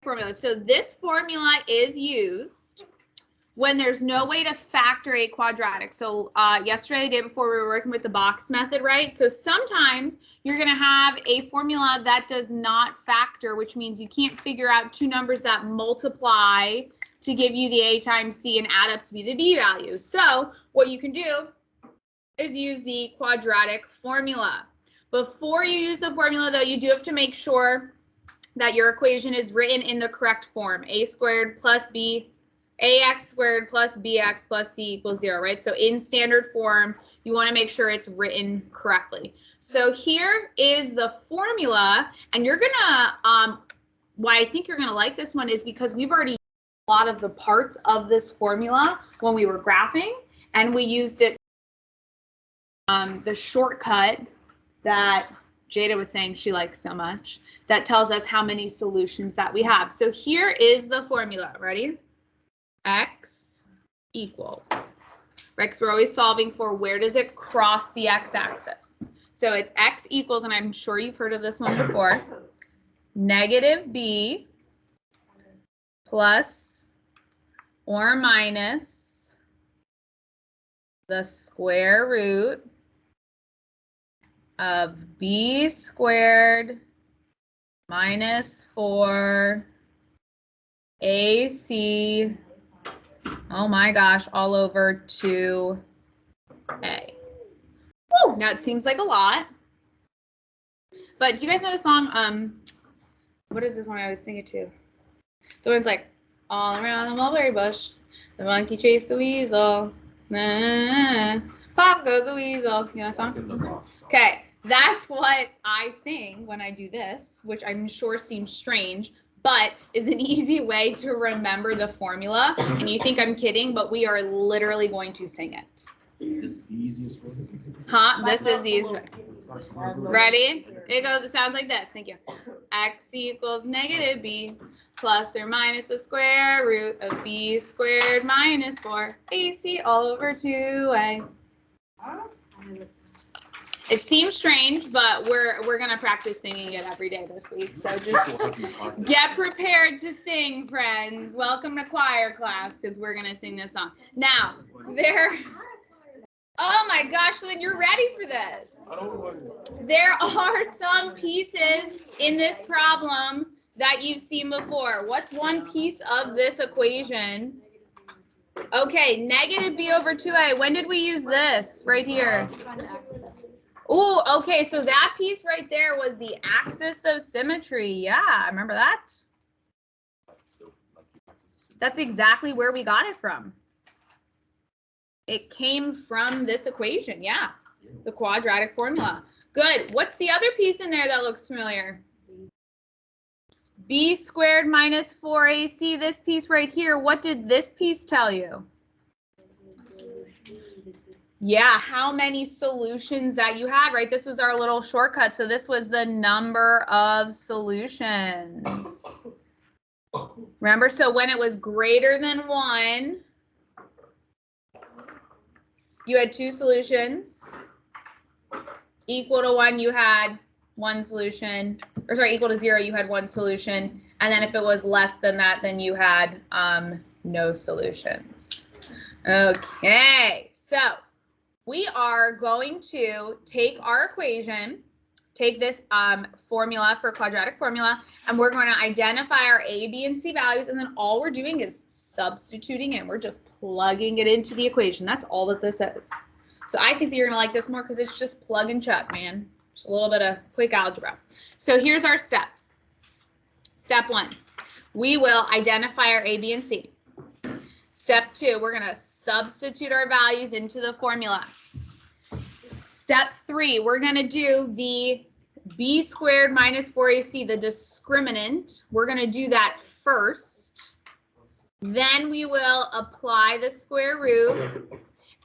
formula. So this formula is used when there's no way to factor a quadratic. So yesterday, the day before, we were working with the box method, right? So sometimes you're going to have a formula that does not factor, which means you can't figure out two numbers that multiply to give you the a times c and add up to be the b value. So what you can do is use the quadratic formula. Before you use the formula, though, you do have to make sure that your equation is written in the correct form. A squared plus b, ax squared plus bx plus c equals 0, right? So in standard form, you want to make sure it's written correctly. So here is the formula, and you're gonna, why I think you're gonna like this one is because we've already used a lot of the parts of this formula when we were graphing, and we used it, the shortcut that Jada was saying she likes so much, that tells us how many solutions that we have. So here is the formula, ready? X equals, right? Because we're always solving for where does it cross the x-axis. So it's x equals, and I'm sure you've heard of this one before, negative b plus or minus the square root of b squared minus 4 ac, oh my gosh, all over 2a. Woo! Now it seems like a lot, but do you guys know the song, what is this one I always sing it to? The one's like, all around the mulberry bush, the monkey chased the weasel, nah, pop goes the weasel. You know that song? Okay, that's what I sing when I do this, which I'm sure seems strange, but is an easy way to remember the formula. And you think I'm kidding, but we are literally going to sing it. This is the easiest way. Huh? This is easy. Ready? It sounds like this. Thank you. X equals negative b plus or minus the square root of b squared minus 4 ac all over 2a. It seems strange, but we're gonna practice singing it every day this week. So just get prepared to sing, friends. Welcome to choir class, because we're gonna sing this song. Now, oh my gosh, then you're ready for this. There are some pieces in this problem that you've seen before. What's one piece of this equation? Okay, negative b over 2a. When did we use this? Right here. Oh, okay, so that piece right there was the axis of symmetry. Yeah, remember that? That's exactly where we got it from. It came from this equation, yeah, the quadratic formula. Good. What's the other piece in there that looks familiar? B squared minus 4ac, this piece right here. What did this piece tell you? Yeah, how many solutions that you had, right? This was our little shortcut. So this was the number of solutions. Remember, so when it was greater than 1, you had 2 solutions. Equal to 1, you had 1 solution. Or sorry, equal to 0, you had 1 solution. And then if it was less than that, then you had no solutions. Okay, so we are going to take our equation, take this formula for quadratic formula, and we're going to identify our a, b, and c values, and then all we're doing is substituting in. We're just plugging it into the equation. That's all that this is. So I think that you're going to like this more because it's just plug and chuck, man. Just a little bit of quick algebra. So here's our steps. Step 1, we will identify our a, b, and c. Step 2, we're going to substitute our values into the formula. Step 3, we're going to do the b squared minus 4ac, the discriminant. We're going to do that first. Then we will apply the square root.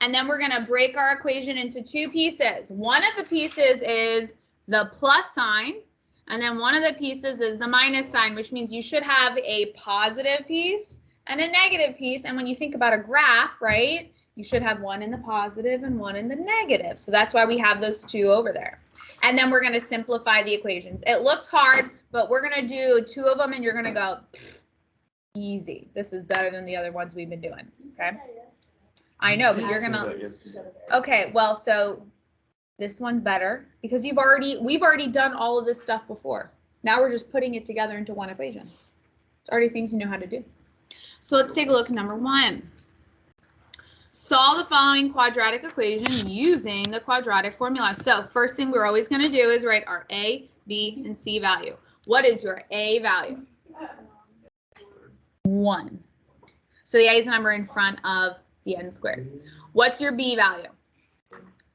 And then we're going to break our equation into 2 pieces. One of the pieces is the plus sign. And then one of the pieces is the minus sign, which means you should have a positive piece and a negative piece. And when you think about a graph, right, You should have one in the positive and one in the negative. So that's why we have those two over there. And then we're going to simplify the equations. It looks hard, but we're going to do two of them and you're going to go, easy. This is better than the other ones we've been doing. Okay. I know, but you're going to. Okay. Well, so this one's better because we've already done all of this stuff before. Now we're just putting it together into one equation. It's already things you know how to do. So let's take a look at number 1. Solve the following quadratic equation using the quadratic formula. So first thing we're always going to do is write our A, B, and C value. What is your A value? 1. So the A is a number in front of the n squared. What's your B value?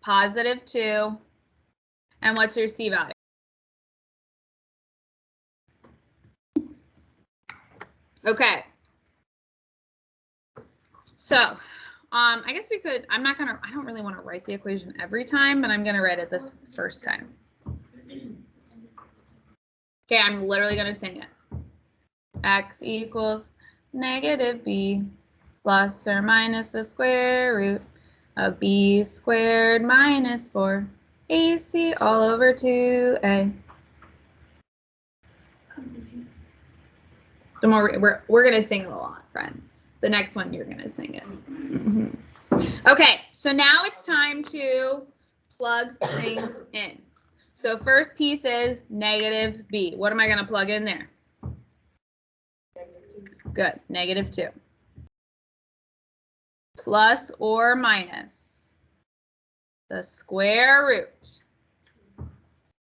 Positive 2. And what's your C value? Okay. So I guess we could, I don't really want to write the equation every time, but I'm going to write it this first time. Okay, I'm literally going to sing it. X equals negative b plus or minus the square root of b squared minus 4ac all over 2a. The more we're going to sing it a lot, friends. The next one, you're going to sing it. Okay, so now it's time to plug things in. So first piece is negative b. What am I going to plug in there? Good, negative 2. Plus or minus the square root.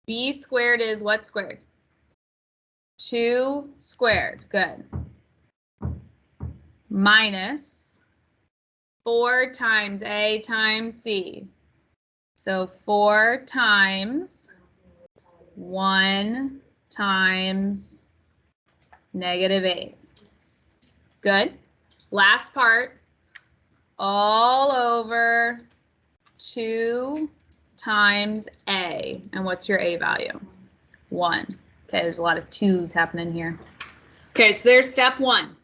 B squared is what squared? 2 squared. Good. Minus 4 times A times C. So 4 times 1 times negative 8. Good. Last part. All over 2 times A. And what's your A value? 1. Okay, there's a lot of 2's happening here. Okay, so there's step 1.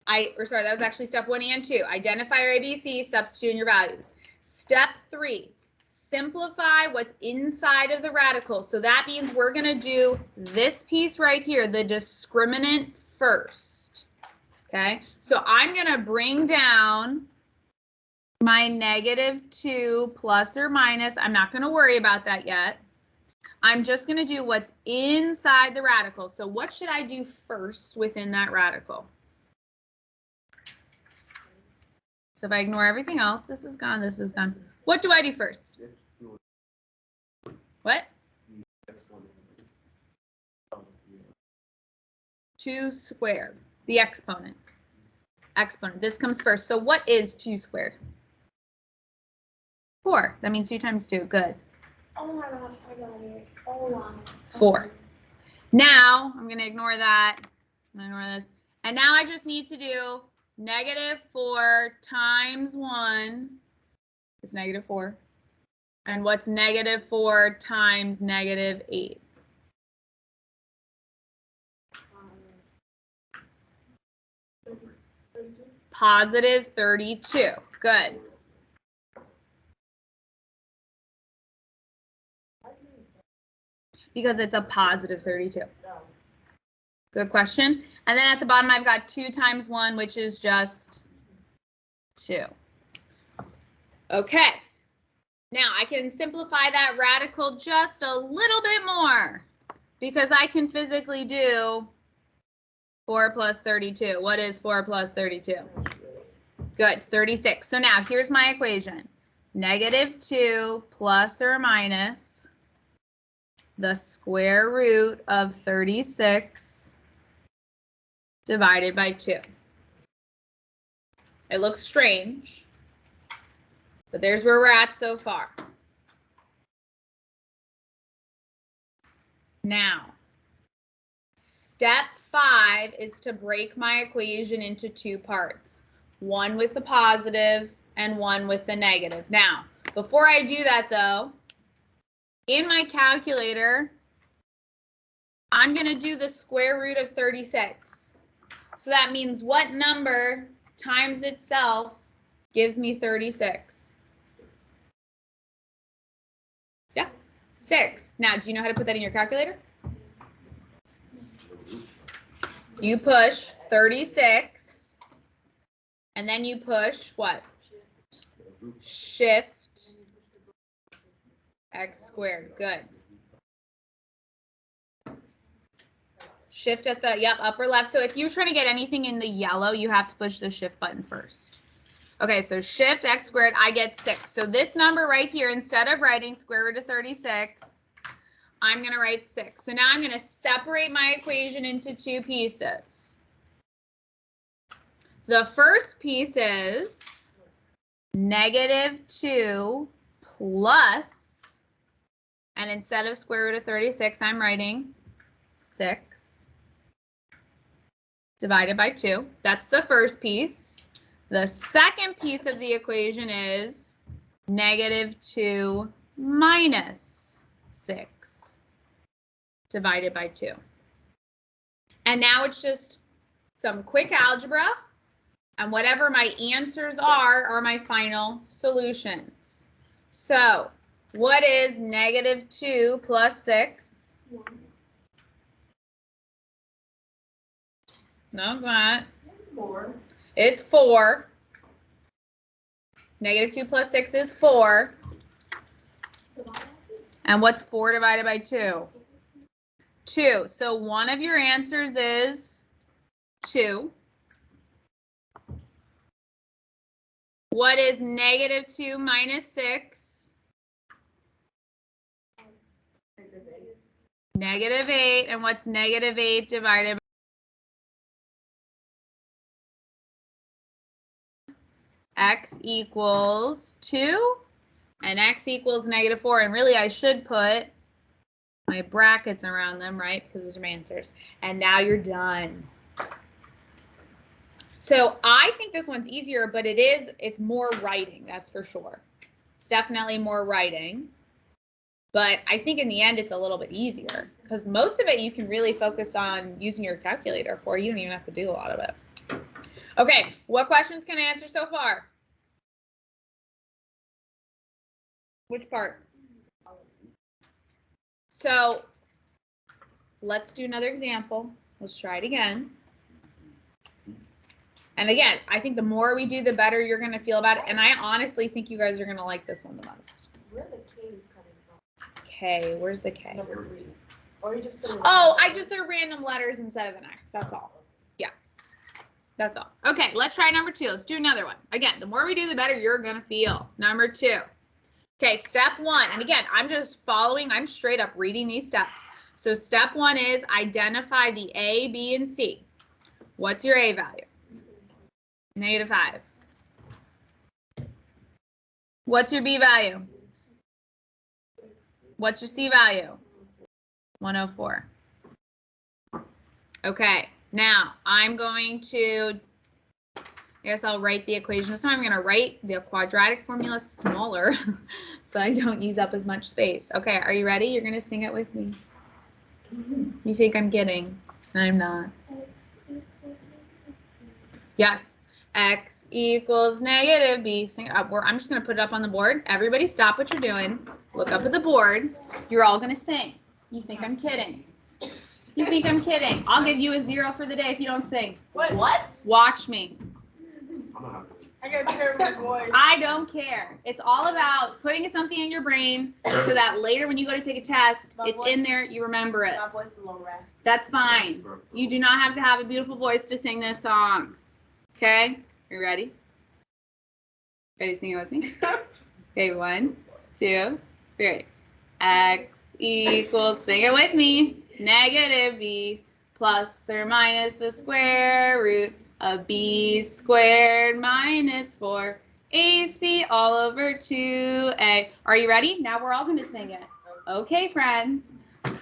That was actually step 1 and 2. Identify your ABC, substitute in your values. Step 3, simplify what's inside of the radical. So that means we're going to do this piece right here, the discriminant first. Okay, so I'm going to bring down my negative 2 plus or minus. I'm not going to worry about that yet. I'm just going to do what's inside the radical. So what should I do first within that radical? So if I ignore everything else, this is gone, this is gone. What do I do first? What? 2 squared, the exponent. Exponent, this comes first. So what is 2 squared? 4, that means 2 times 2, good. Oh my gosh, I got it. Oh wow. 4. Now, I'm going to ignore that. I'm going to ignore this. And now I just need to do negative 4 times 1 is negative 4. And what's negative 4 times negative 8? Positive 32. Good. Because it's a positive 32. Good question. And then at the bottom, I've got 2 times 1, which is just 2. Okay. Now I can simplify that radical just a little bit more because I can physically do 4 plus 32. What is 4 plus 32? Good, 36. So now here's my equation. Negative 2 plus or minus the square root of 36 divided by 2. It looks strange, but there's where we're at so far. Now, step 5 is to break my equation into 2 parts, one with the positive and one with the negative. Now, before I do that though, in my calculator, I'm going to do the square root of 36. So that means what number times itself gives me 36? Yeah, 6. Now, do you know how to put that in your calculator? You push 36, and then you push what? Shift x squared. Good. Shift at the, yep, upper left. So if you're trying to get anything in the yellow, you have to push the shift button first. Okay, so shift x squared, I get 6. So this number right here, instead of writing square root of 36, I'm going to write 6. So now I'm going to separate my equation into 2 pieces. The first piece is -2 plus, and instead of square root of 36, I'm writing 6 divided by 2. That's the first piece. The second piece of the equation is -2 minus 6 divided by 2. And now it's just some quick algebra, and whatever my answers are my final solutions. So what is -2 plus 6? No, it's not. 4. It's 4. -2 plus 6 is 4. And what's 4 divided by 2? 2. So one of your answers is 2. What is -2 minus 6? -8. And what's -8 divided by x equals 2, and x equals -4. And really, I should put my brackets around them, right? Because those are my answers. And now you're done. So I think this one's easier, but it's more writing, that's for sure. It's definitely more writing. But I think in the end, it's a little bit easier because most of it you can really focus on using your calculator for. You don't even have to do a lot of it. Okay, what questions can I answer so far? Which part? So let's do another example. Let's try it again. And again, I think the more we do, the better you're going to feel about it. And I honestly think you guys are going to like this one the most. Where are the K's coming from? K, where's the K? Number 3. Or you just put Oh, I just threw random letters instead of an X. That's all. Yeah, that's all. Okay, let's try number 2. Let's do another one. Again, the more we do, the better you're going to feel. Number 2. Okay, step 1. And again, I'm just following. I'm straight up reading these steps. So step 1 is identify the A, B, and C. What's your A value? -5. What's your B value? What's your C value? 104. Okay, now I'm going to, I guess I'll write the equation. This time I'm going to write the quadratic formula smaller so I don't use up as much space. Okay, are you ready? You're going to sing it with me. You think I'm kidding? I'm not. Yes. X equals -b. I'm just going to put it up on the board. Everybody stop what you're doing. Look up at the board. You're all going to sing. You think I'm kidding. You think I'm kidding. I'll give you a 0 for the day if you don't sing. What? Watch me. I got a terrible voice. I don't care. It's all about putting something in your brain so that later when you go to take a test, it's in there, you remember it. My voice is a little raspy. That's fine. You do not have to have a beautiful voice to sing this song. Okay, are you ready? Ready to sing it with me? Okay, 1, 2, 3. X equals, sing it with me, -b plus or minus the square root of b squared minus 4ac all over 2a. Are you ready? Now we're all going to sing it. Okay, friends.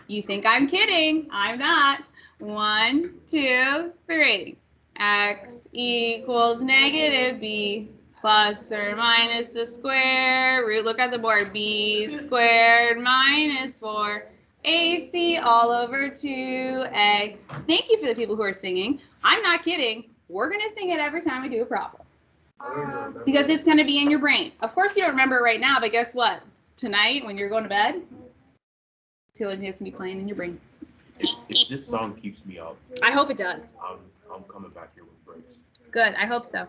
You think I'm kidding. I'm not. 1, 2, 3. X equals -b plus or minus the square root. Look at the board. B squared minus 4ac all over 2a. Thank you for the people who are singing. I'm not kidding. We're going to sing it every time we do a problem. Because it's going to be in your brain. Of course you don't remember it right now, but guess what? Tonight, when you're going to bed, it's the only thing that's going to be playing in your brain. If this song keeps me up, I hope it does. I'm coming back here with breaks. Good. I hope so.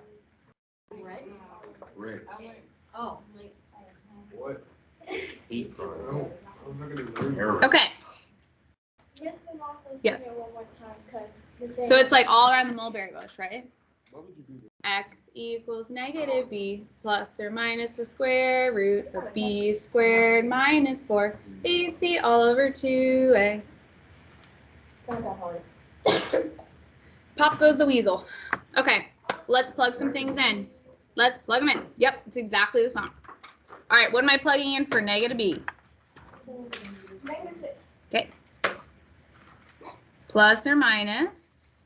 Breaks. Oh. What? Hate crime. Okay. Yes. So it's like all around the mulberry bush, right? X equals negative b plus or minus the square root of b squared minus 4ac all over 2a. It's not that hard. Pop goes the weasel. Okay, let's plug some things in. Let's plug them in. Yep, it's exactly the song. All right, what am I plugging in for negative b? -6. Okay. Plus or minus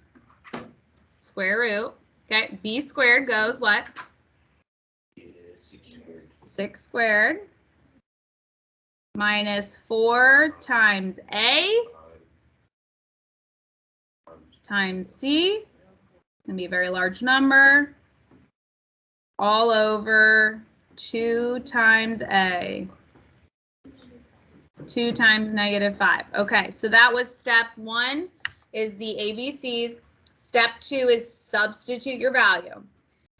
square root. Okay, b squared goes what? 6 squared. 6 squared minus 4 times a times c. It's going to be a very large number. All over 2 times a. 2 times -5. Okay, so that was step 1 is the ABCs. Step 2 is substitute your value.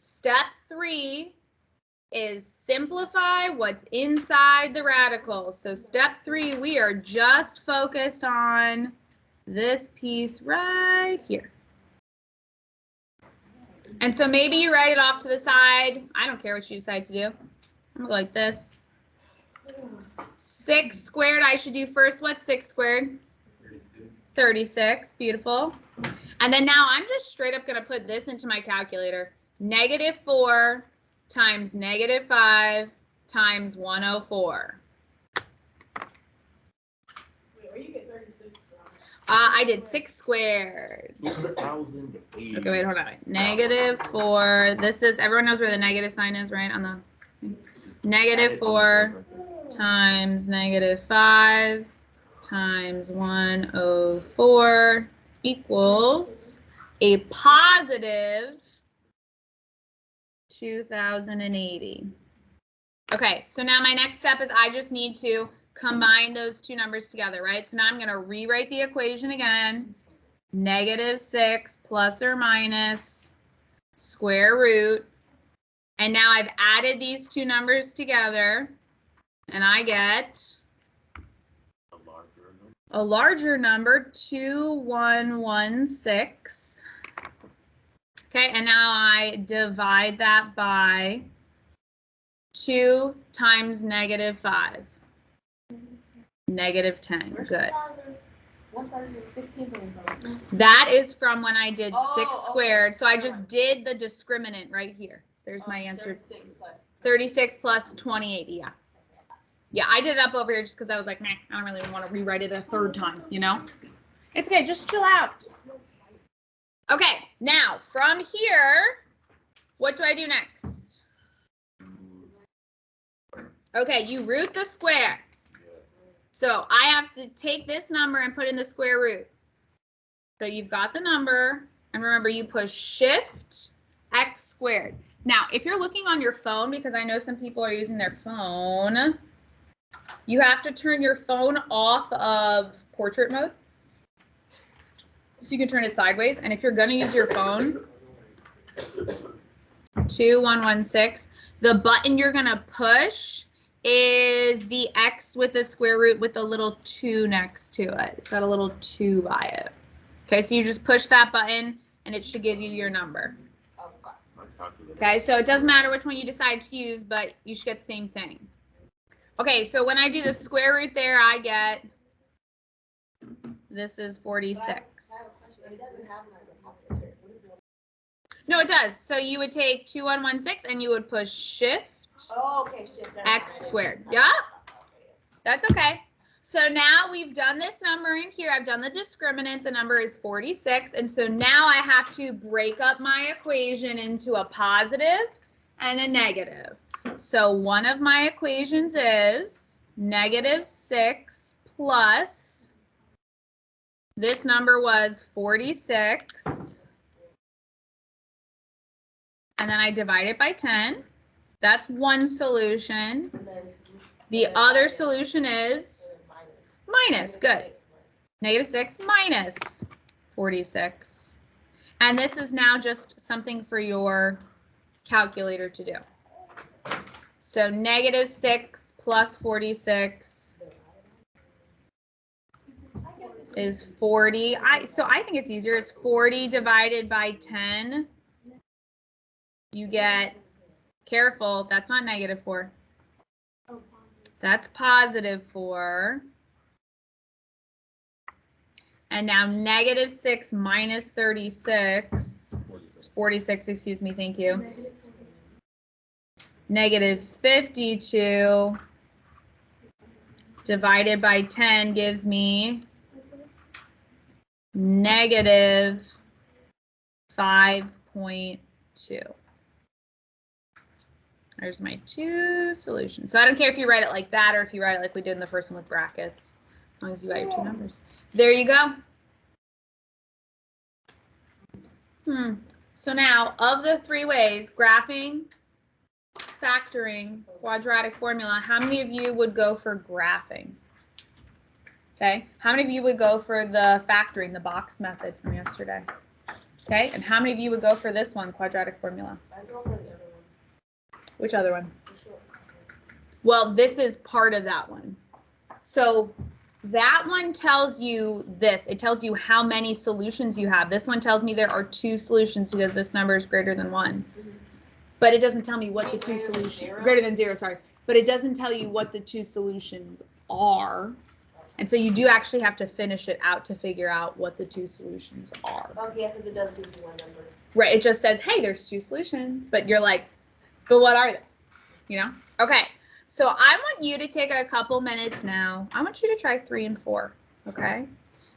Step 3 is simplify what's inside the radical. So step 3, we are just focused on this piece right here. And so maybe you write it off to the side. I don't care what you decide to do. I'm gonna go like this. 6 squared, I should do first. What's 6 squared? 36. Beautiful. And then now I'm just straight up going to put this into my calculator. -4 times -5 times 104. Wait, where you get 36 from? I did 6 squared. 2,080. Okay, wait, hold on. -4. This is, everyone knows where the negative sign is, right? On the -4 times -5 times 104 equals a positive 2,080. Okay, so now my next step is I just need to combine those two numbers together, right? So now I'm going to rewrite the equation again. -6 plus or minus square root. And now I've added these two numbers together, and I get a larger number, 2116. Okay, and now I divide that by 2 times -5. -10, good. 116 from. That is from when I did 6 Oh, squared, okay. so I just did the discriminant right here. There's my answer. 36 plus. 36 plus 2080, yeah. Yeah, I did it up over here just because I was like, nah, I don't really want to rewrite it a third time, you know? It's okay, just chill out. Okay, now from here, what do I do next? Okay, you root the square. So I have to take this number and put in the square root. So you've got the number, and remember you push shift x squared. Now, if you're looking on your phone, because I know some people are using their phone, you have to turn your phone off of portrait mode. So you can turn it sideways. And if you're going to use your phone, 2116, the button you're going to push is the X with the square root with the little 2 next to it. It's got a little 2 by it. Okay, so you just push that button and it should give you your number. Okay, so it doesn't matter which one you decide to use, but you should get the same thing. Okay, so when I do the square root there, I get, this is 46. No, it does. So you would take 2116 and you would push shift x squared. Yeah, that's okay. So now we've done this number in here. I've done the discriminant. The number is 46. And so now I have to break up my equation into a positive and a negative. So one of my equations is -6 plus, this number was 46, and then I divide it by 10. That's one solution. And then The other solution is minus. Good. -6 minus 46. And this is now just something for your calculator to do. So -6 plus 46 is 40. So I think it's easier. It's 40 divided by 10. You get, careful, that's not -4. That's +4. And now -6 minus 36, 46, excuse me, thank you. -52 divided by 10 gives me -5.2. There's my two solutions. So I don't care if you write it like that or if you write it like we did in the first one with brackets, as long as you got your two numbers. There you go. So now, of the three ways, graphing, factoring, quadratic formula, how many of you would go for graphing? Okay, how many of you would go for the factoring, the box method from yesterday? Okay, and how many of you would go for this one, quadratic formula? I go for the other one. Which other one? The short. Well, this is part of that one. So that one tells you this. It tells you how many solutions you have. This one tells me there are two solutions because this number is greater than 1. But it doesn't tell me what the two solutions, greater than 0, sorry. But it doesn't tell you what the two solutions are. And so you do actually have to finish it out to figure out what the two solutions are. Okay, I think it does give you one number. Right, it just says, hey, there's two solutions. But you're like, but what are they? You know? Okay, so I want you to take a couple minutes now. I want you to try 3 and 4, okay?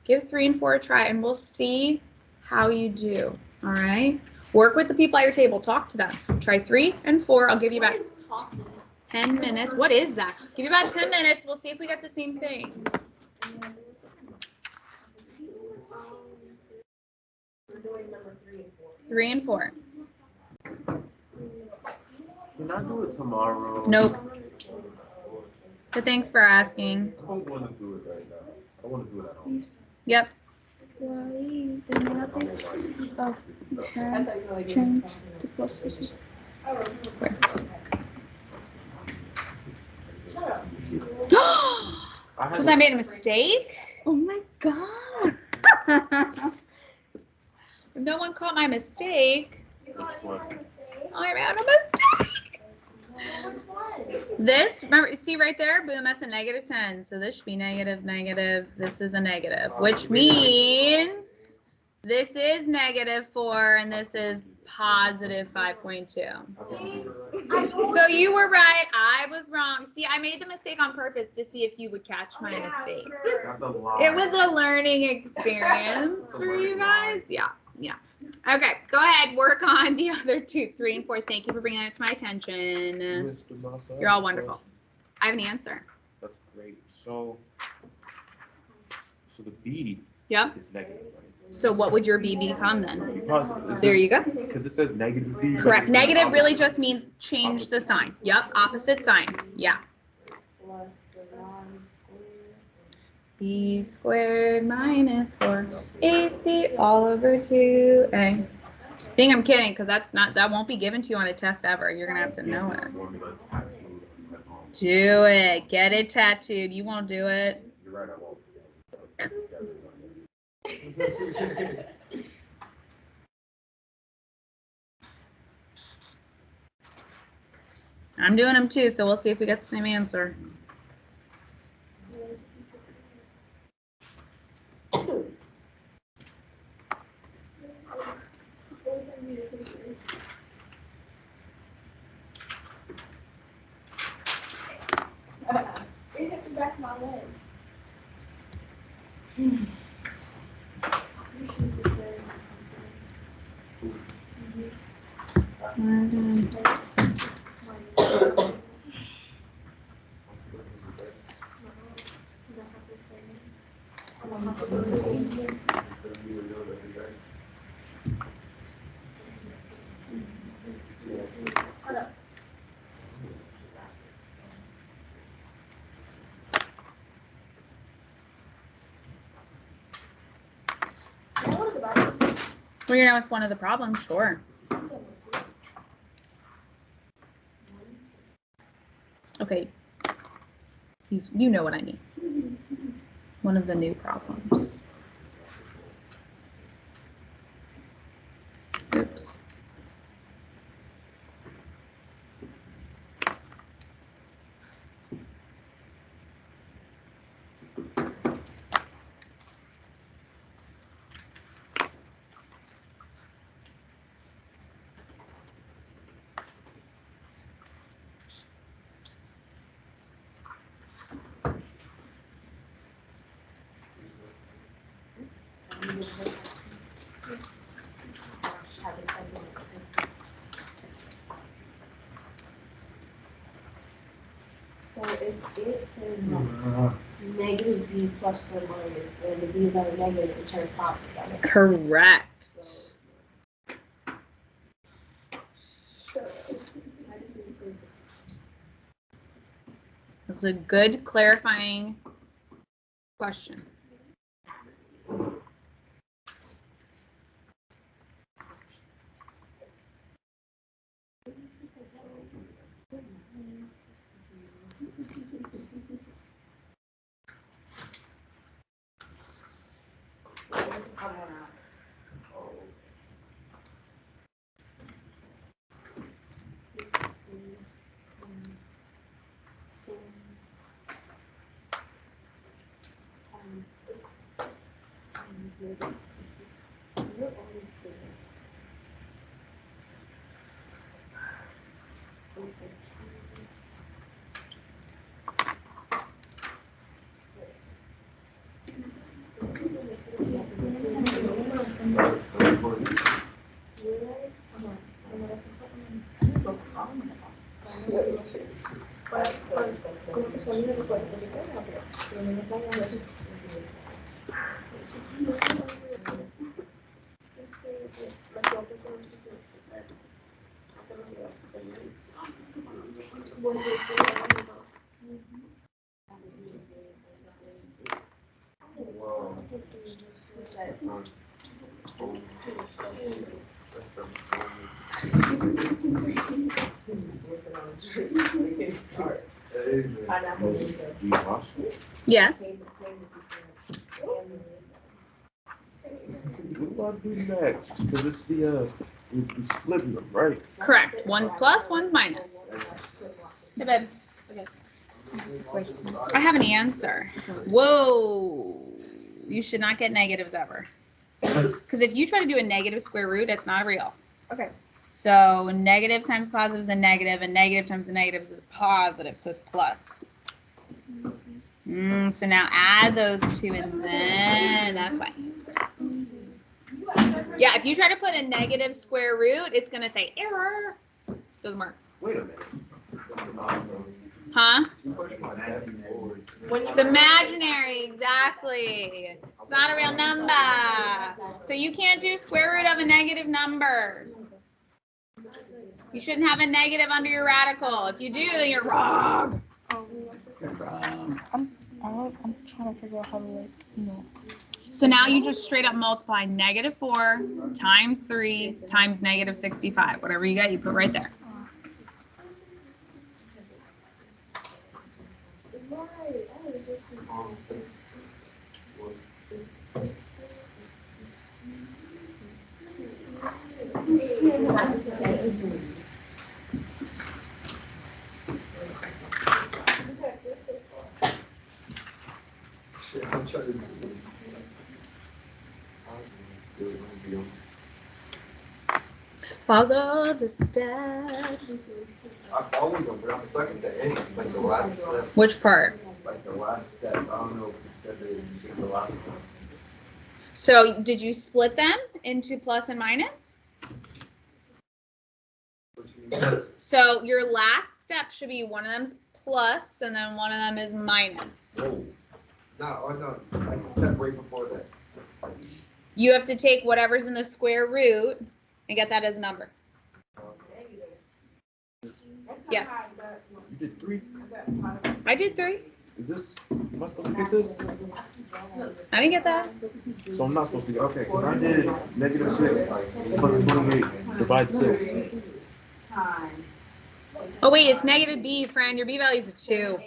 Give 3 and 4 a try, and we'll see how you do, all right? Work with the people at your table. Talk to them. Try 3 and 4. I'll give you about 10 minutes. What is that? Give you about 10 minutes. We'll see if we got the same thing. We're doing number 3 and 4. 3 and 4. Can I do it tomorrow? Nope. But thanks for asking. I don't want to do it right now. I want to do it at home. Yep. I thought you were like Change just the process. Shut up. Because I made a mistake? Oh my god. No one caught my mistake. Which one? I made a mistake. This, remember, see right there? Boom, that's a -10. So this should be negative, negative. This is a negative, which means this is -4 and this is positive 5.2. So you were right. I was wrong. See, I made the mistake on purpose to see if you would catch my mistake. That's a lot. It was a learning experience for you guys. Yeah, yeah. Okay, go ahead. Work on the other 2, 3 and 4. Thank you for bringing that to my attention. You're all wonderful. I have an answer. That's great. So the B Yep. is negative, right? So what would your B become then? Be positive. There you go. Because it says negative B. but Correct. it's Negative opposite. really just means change the sign. Yep. Opposite sign. Yeah. Plus 1 squared. B squared minus 4 AC all over 2A. I think I'm kidding because that won't be given to you on a test ever. You're gonna have to know it. Formula tattooed at home. Do it. Get it tattooed. You won't do it. You're right, I won't. I'm doing them too, so we'll see if we get the same answer. It hit the back of my leg. Well, you're not with one of the problems, sure. Okay. You know what I mean. One of the new problems. Oops. So if it's negative b plus or minus, and the b's are negative, it turns positive. That makes Correct. sense. So, I just need to- That's a good clarifying question. Yes. What do I do next? Because it's the splitting them, right? Correct. One's plus, one's minus. Hey, babe. I have an answer. Whoa. You should not get negatives ever. Because if you try to do a negative square root, it's not real. Okay. So negative times positive is a negative, and negative times a negative is a positive, so it's plus. So now add those two, and then that's why. Yeah, if you try to put a negative square root, it's going to say error. Doesn't work. Wait a minute. Huh? When It's imaginary, exactly. It's not a real number. So you can't do square root of a negative number. You shouldn't have a negative under your radical. If you do, then you're wrong. You're wrong. I'm trying to figure out how to, like, you know. So now you just straight up multiply -4 times 3 times -65. Whatever you got, you put right there. I'm trying to Follow the steps. I follow them, but I'm stuck at the end, like the last step. Which part? Like the last step. I don't know if the step is just the last one. So did you split them into plus and minus? So your last step should be one of them's plus and then one of them is minus. Whoa. No, like the step right before that. You have to take whatever's in the square root and get that as a number. Yes. You did 3? I did 3. Is this? Am I supposed to get this? I didn't get that. So I'm not supposed to get. Okay, because I did -6 plus 28 divide 6. Oh wait, it's negative b, friend. Your b value is a 2,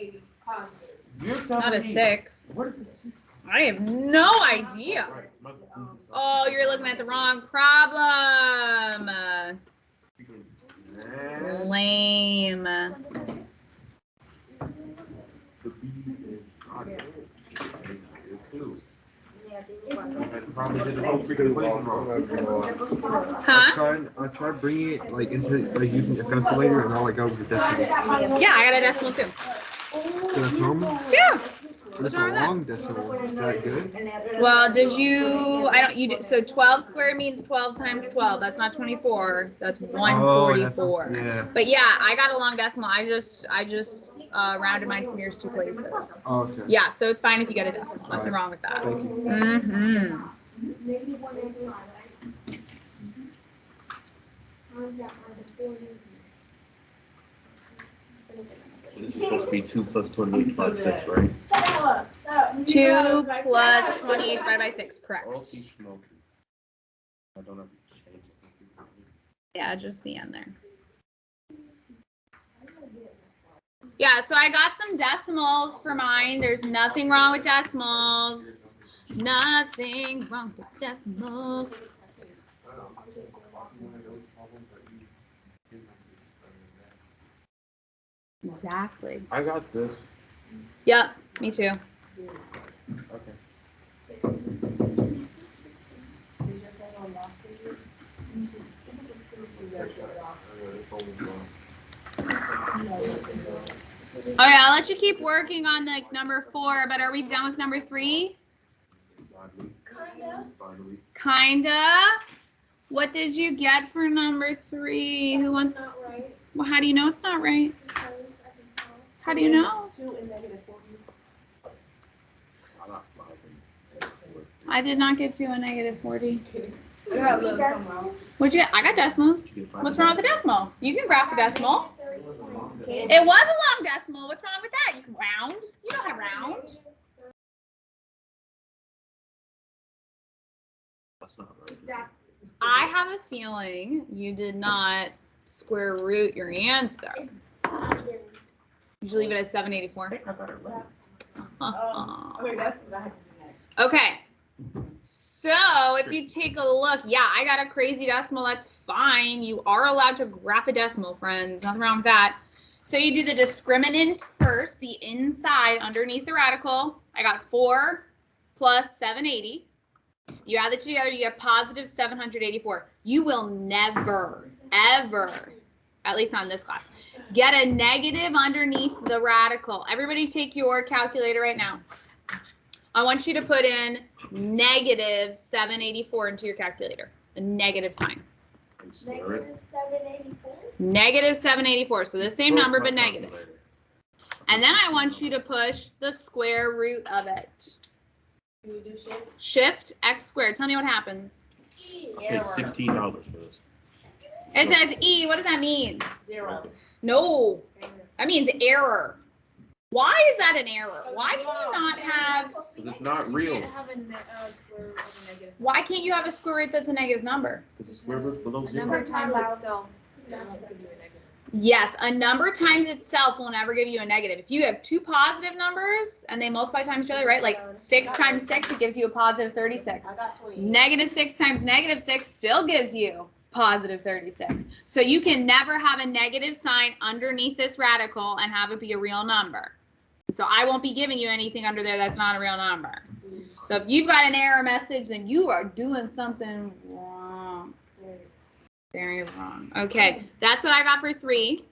You're telling not a me- 6. Where did the 6? I have no idea. Right, my- Oh, you're looking at the wrong problem. Lame. The B is too. I probably did the whole freaking equation wrong. Huh? I tried bringing it like into like using a calculator, and all I got was a decimal. Yeah, I got a decimal too. So that's normal. Yeah. But it's a long decimal. Is that good? Well, did you? I don't. You did, so 12 squared means 12 times 12. That's not 24. That's 144. Yeah. But yeah, I got a long decimal. I just rounded my smears 2 places. Oh, okay. Yeah, so it's fine if you get a decimal. Nothing wrong with that. Thank you. Mm-hmm. So this is supposed to be 2 plus 28 divided 6, right? 2 plus 28 divided by 6, correct. I'll teach smoking. I don't have to change it. Yeah, just the end there. Yeah, so I got some decimals for mine. There's nothing wrong with decimals. Nothing wrong with decimals. Exactly. I got this. Yep, me too. Okay. Okay, I'll let you keep working on the number 4, but are we done with number 3? Kinda. What did you get for number 3? Who wants? Well, how do you know it's not right? How do you know? 2 and -40. I did not get to a -40. What'd you get? I got decimals. What's wrong with the decimal? You can graph a decimal. It was a long decimal. What's wrong with that? You can round. You know how to round. That's not right. I have a feeling you did not square root your answer. Did you leave it at 784? I got it right. Okay, that's what I have to do next. Okay. So if you take a look, yeah, I got a crazy decimal. That's fine. You are allowed to graph a decimal, friends. Nothing wrong with that. So you do the discriminant first, the inside underneath the radical. I got 4 plus 780. You add it together, you get positive 784. You will never, ever, at least not in this class, get a negative underneath the radical. Everybody take your calculator right now. I want you to put in negative 784 into your calculator, the negative sign. Negative 784? Negative 784, so the same number but negative. And then I want you to push the square root of it. Can you do shift? Shift x squared. Tell me what happens. I paid $16 for this. It says E. What does that mean? 0. No, that means error. Why is that an error? Why can you not have? Because it's not real. Why can't you have a square root that's a negative number? Because the square root's below 0. Number times itself. Yes, a number times itself will never give you a negative. If you have 2 positive numbers and they multiply times each other, right? Like 6 times 6, it gives you a positive 36. I got 20. Negative 6 times negative 6 still gives you positive 36. So you can never have a negative sign underneath this radical and have it be a real number. So I won't be giving you anything under there that's not a real number. So if you've got an error message, then you are doing something wrong. Very wrong. Okay, that's what I got for 3.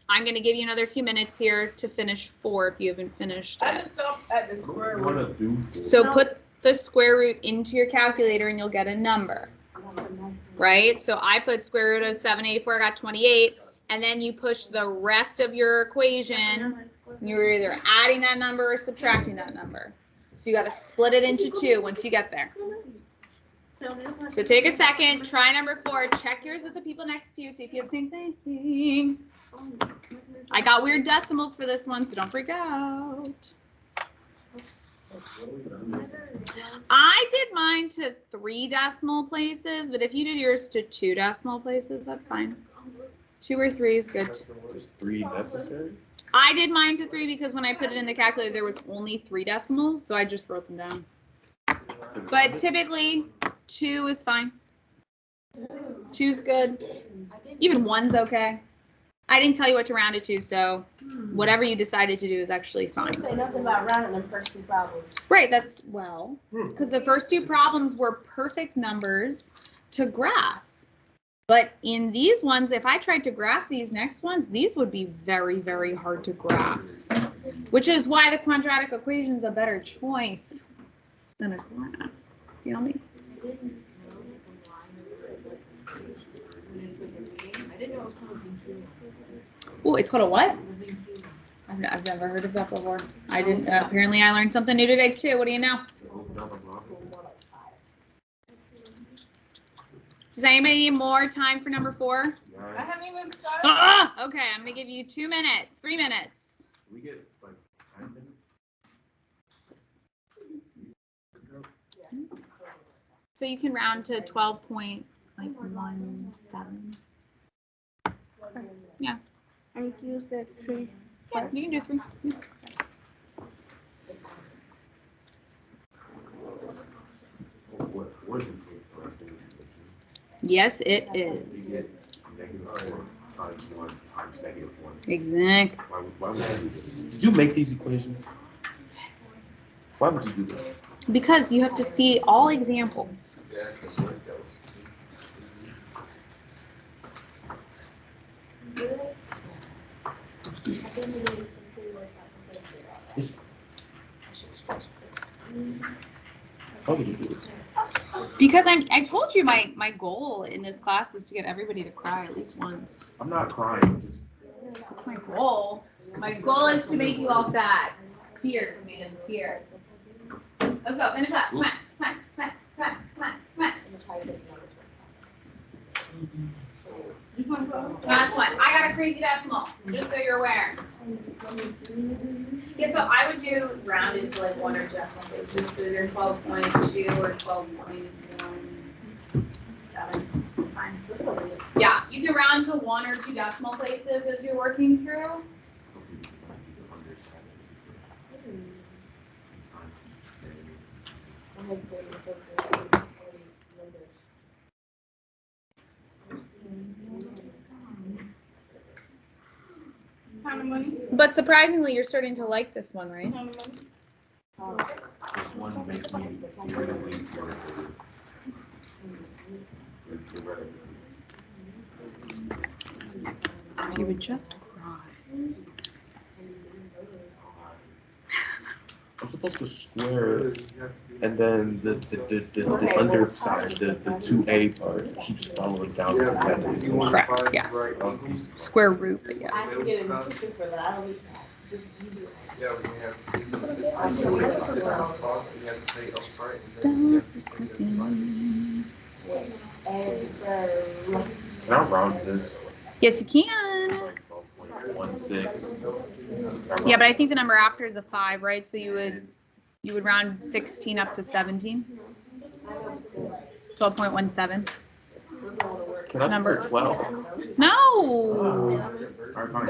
I'm going to give you another few minutes here to finish 4 if you haven't finished I it. just stopped at the square What root. to do? So put the square root into your calculator and you'll get a number, right? So I put square root of 784, I got 28, and then you push the rest of your equation. You're either adding that number or subtracting that number. So you got to split it into 2 once you get there. So take a second, try number 4, check yours with the people next to you, see if you have the same thing. I got weird decimals for this one, so don't freak out. I did mine to 3 decimal places, but if you did yours to 2 decimal places, that's fine. 2 or 3 is good. Is 3 necessary? I did mine to 3 because when I put it in the calculator, there was only 3 decimals, so I just wrote them down. But typically, 2 is fine. 2's good. Even 1's okay. I didn't tell you what to round it to, so whatever you decided to do is actually fine. Say nothing about rounding them first 2 problems. Right, that's, well, because the first 2 problems were perfect numbers to graph. But in these ones, if I tried to graph these next ones, these would be very, very hard to graph. Which is why the quadratic equation is a better choice than a graph. Feel me? Oh, it's called a what? I've never heard of that before. I didn't. Apparently, I learned something new today too. What do you know? Does anybody need more time for number 4? I haven't even started. Okay, I'm gonna give you 2 minutes, 3 minutes. We get like 10 minutes. So you can round to 12.17. Yeah. I need to use the 3 Yeah, first. you can do 3. Yeah. What is it? Yes, it is. -4 times 1 times -1. Exactly. Why would you do this? Did you make these equations? Why would you do this? Because you have to see all examples. Why would you do this? Because I told you my goal in this class was to get everybody to cry at least once. I'm not crying. I'm just That's my goal. My goal is to make you all sad. Tears, man, tears. Let's go, finish up. Come on, come on, come on, come on, come on, come on. Last one. I got a crazy decimal, just so you're aware. Yeah, so I would do round into like 1 or 2 decimal places, so either 12.2 or 12.17. It's fine. Yeah, you can round to 1 or 2 decimal places as you're working through. Time of money. But surprisingly, you're starting to like this one, right? Time of money. this one makes me really If you would just cry. I'm supposed to square it, and then the underside, the 2a part keeps following down to that. Correct, yes. Square root, but I yes. can get an assistant for that. I don't need that. Just you do it. Can I round this? Yes, you can. 12.16. Yeah, but I think the number after is a 5, right? So you would round 16 up to 17. 12.17. Can I Number. number 12? No. All right, fine.